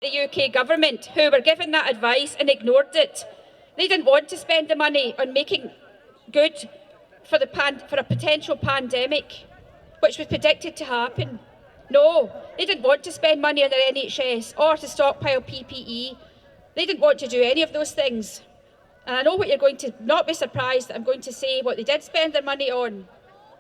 The UK government, who were given that advice and ignored it. They didn't want to spend the money on making good for a potential pandemic, which was predicted to happen. No, they didn't want to spend money on their NHS or to stockpile PPE. They didn't want to do any of those things. And I know what you're going to not be surprised that I'm going to say what they did spend their money on.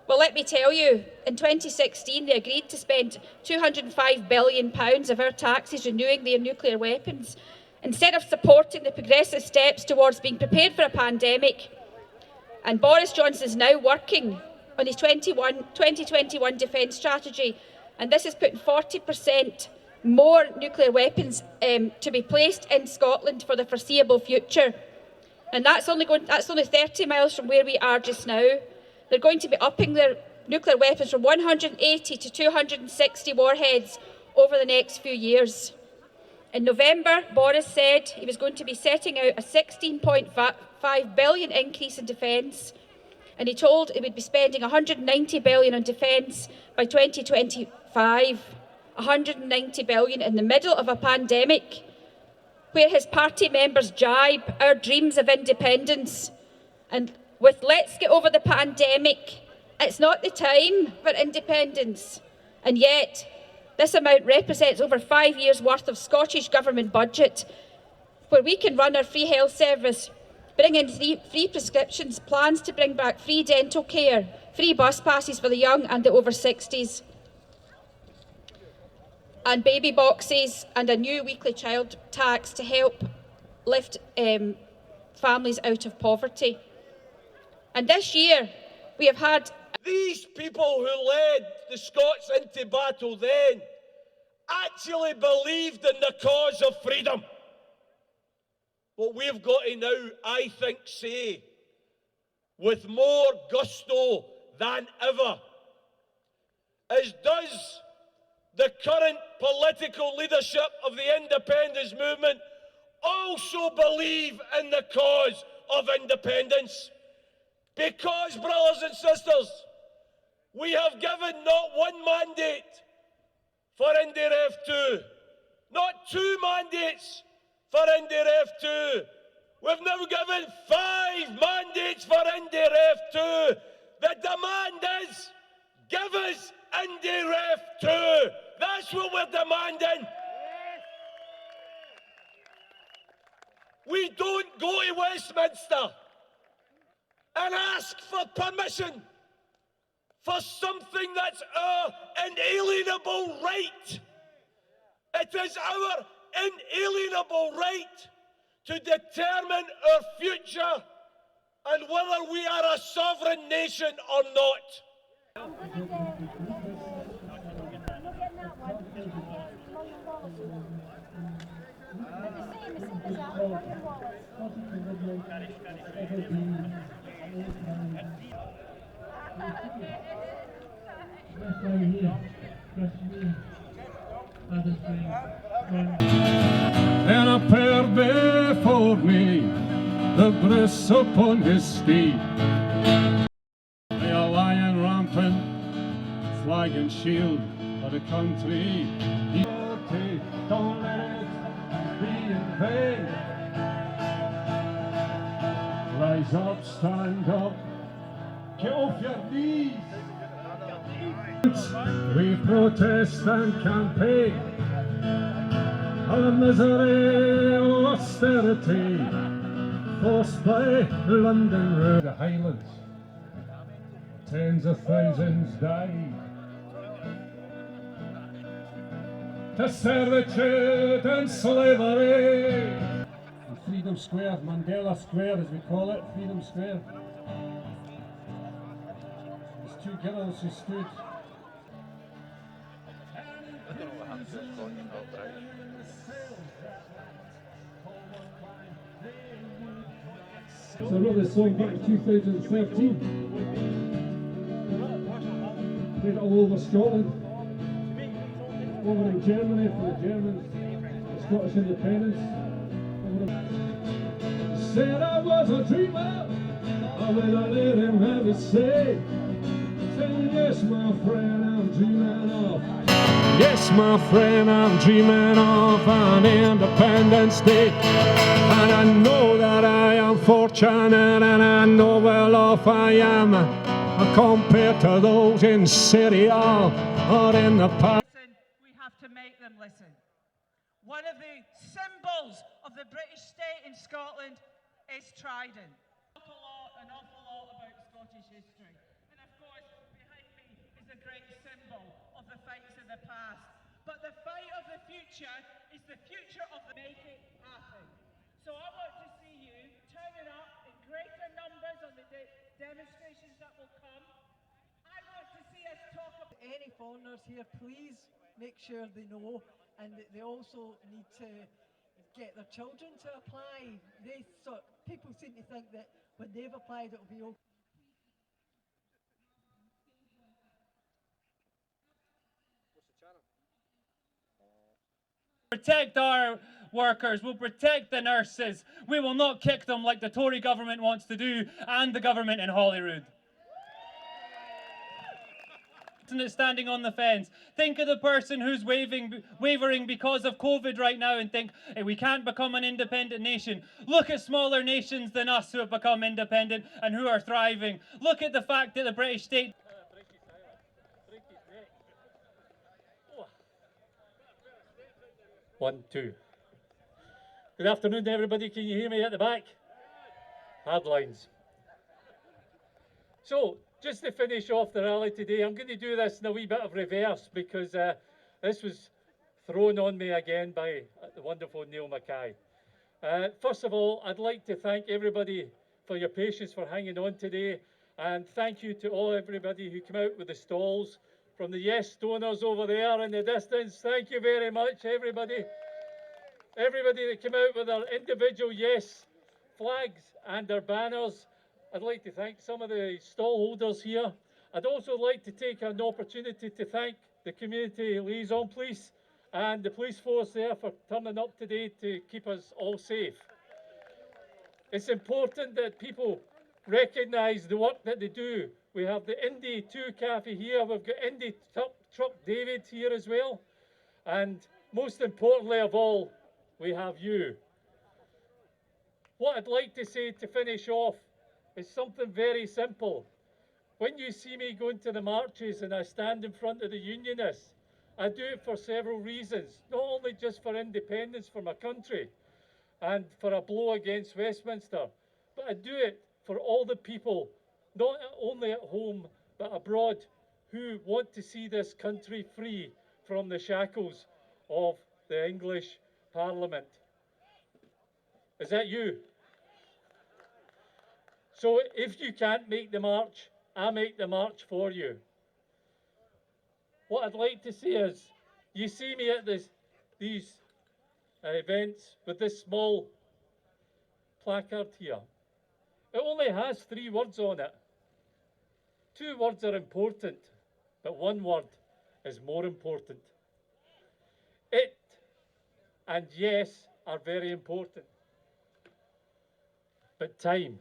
Well, let me tell you, in 2016 they agreed to spend £205 billion of our taxes renewing their nuclear weapons, instead of supporting the progressive steps towards being prepared for a pandemic. And Boris Johnson is now working on his 2021 defence strategy, and this is putting 40% more nuclear weapons to be placed in Scotland for the foreseeable future. And that's only 30 miles from where we are just now. They're going to be upping their nuclear weapons from 180 to 260 warheads over the next few years. In November, Boris said he was going to be setting out a £16.5 billion increase in defence, and he told he would be spending £190 billion on defence by 2025. £190 billion in the middle of a pandemic, where his party members jibe our dreams of independence. And with "let's get over the pandemic," it's not the time for independence. And yet, this amount represents over 5 years' worth of Scottish Government budget, where we can run our free health service, bring in free prescriptions, plans to bring back free dental care, free bus passes for the young and the over 60s, and baby boxes, and a new weekly child tax to help lift families out of poverty. And this year, we have had... These people who led the Scots into battle then actually believed in the cause of freedom. What we've got to now, I think, say with more gusto than ever is, does the current political leadership of the independence movement also believe in the cause of independence? Because, brothers and sisters, we have given not one mandate for IndyRef 2, not two mandates for IndyRef 2. We've now given 5 mandates for IndyRef 2. The demand is, give us IndyRef 2. That's what we're demanding. We don't go to Westminster and ask for permission for something that's our inalienable right. It is our inalienable right to determine our future and whether we are a sovereign nation or not. And appeared before me the brisk upon his steed, a lion rampant, flag and shield for the country. Don't let it be in vain. Rise up, stand up, get off your knees. We protest and campaign on the misery of austerity forced by London Road. The Highlands, tens of thousands died. To servitude and slavery. And Freedom Square, Mandela Square as we call it, Freedom Square. There's 2 girls who stood. I don't know what happened to the Scottish Cup, right? So I wrote this song back in 2013. Played it all over Scotland. Over in Germany for the Germans, the Scottish independence. Said I was a dreamer, I will not let him have his say. Yes, my friend, I'm dreaming of. Yes, my friend, I'm dreaming of an independent state. And I know that I am fortunate, and I know well off I am compared to those in City Hall or in the park. We have to make them listen. One of the symbols of the British state in Scotland is Trident. An awful lot about Scottish history. And of course, behind me is a great symbol of the fights of the past. But the fight of the future is the future of the make it happen. So I want to see you turning up in greater numbers on the demonstrations that will come. I want to see us talk about any foreigners here, please make sure they know, and they also need to get their children to apply. People seem to think that when they've applied it'll be okay. Protect our workers, we'll protect the nurses. We will not kick them like the Tory government wants to do, and the government in Holyrood. Standing on the fence. Think of the person who's wavering because of COVID right now and think, hey, we can't become an independent nation. Look at smaller nations than us who have become independent and who are thriving. Look at the fact that the British state... One, two. Good afternoon, everybody. Can you hear me at the back? Hard lines. So, just to finish off the rally today, I'm going to do this in a wee bit of reverse because this was thrown on me again by the wonderful Neil Mackay. First of all, I'd like to thank everybody for your patience for hanging on today, and thank you to everybody who came out with the stalls. From the Yes donors over there in the distance, thank you very much, everybody. Everybody that came out with their individual Yes flags and their banners. I'd like to thank some of the stall holders here. I'd also like to take an opportunity to thank the community liaison police and the police force there for turning up today to keep us all safe. It's important that people recognise the work that they do. We have the Indie 2 Cafe here, we've got Indie Truck David here as well, and most importantly of all, we have you. What I'd like to say to finish off is something very simple. When you see me going to the marches and I stand in front of the Unionists, I do it for several reasons, not only just for independence for my country and for a blow against Westminster, but I do it for all the people, not only at home, but abroad, who want to see this country free from the shackles of the English Parliament. Is that you? So if you can't make the march, I make the march for you. What I'd like to say is, you see me at these events with this small placard here. It only has 3 words on it. 2 words are important, but 1 word is more important. It and yes are very important, but time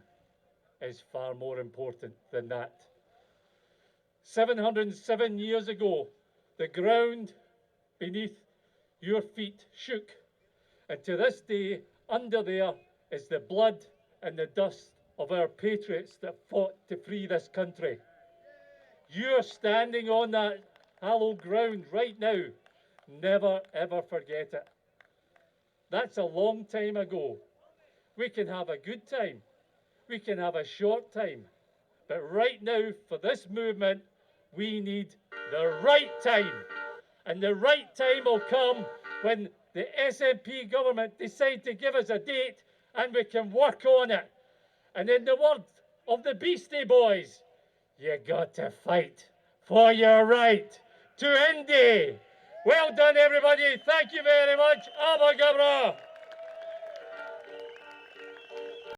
is far more important than that. 707 years ago, the ground beneath your feet shook, and to this day, under there is the blood and the dust of our patriots that fought to free this country. You're standing on that hallowed ground right now. Never ever forget it. That's a long time ago. We can have a good time. We can have a short time. But right now, for this movement, we need the right time. And the right time will come when the SNP government decide to give us a date and we can work on it. And in the words of the Beastie Boys, you got to fight for your right to Indy. Well done, everybody. Thank you very much. Abba Gabra.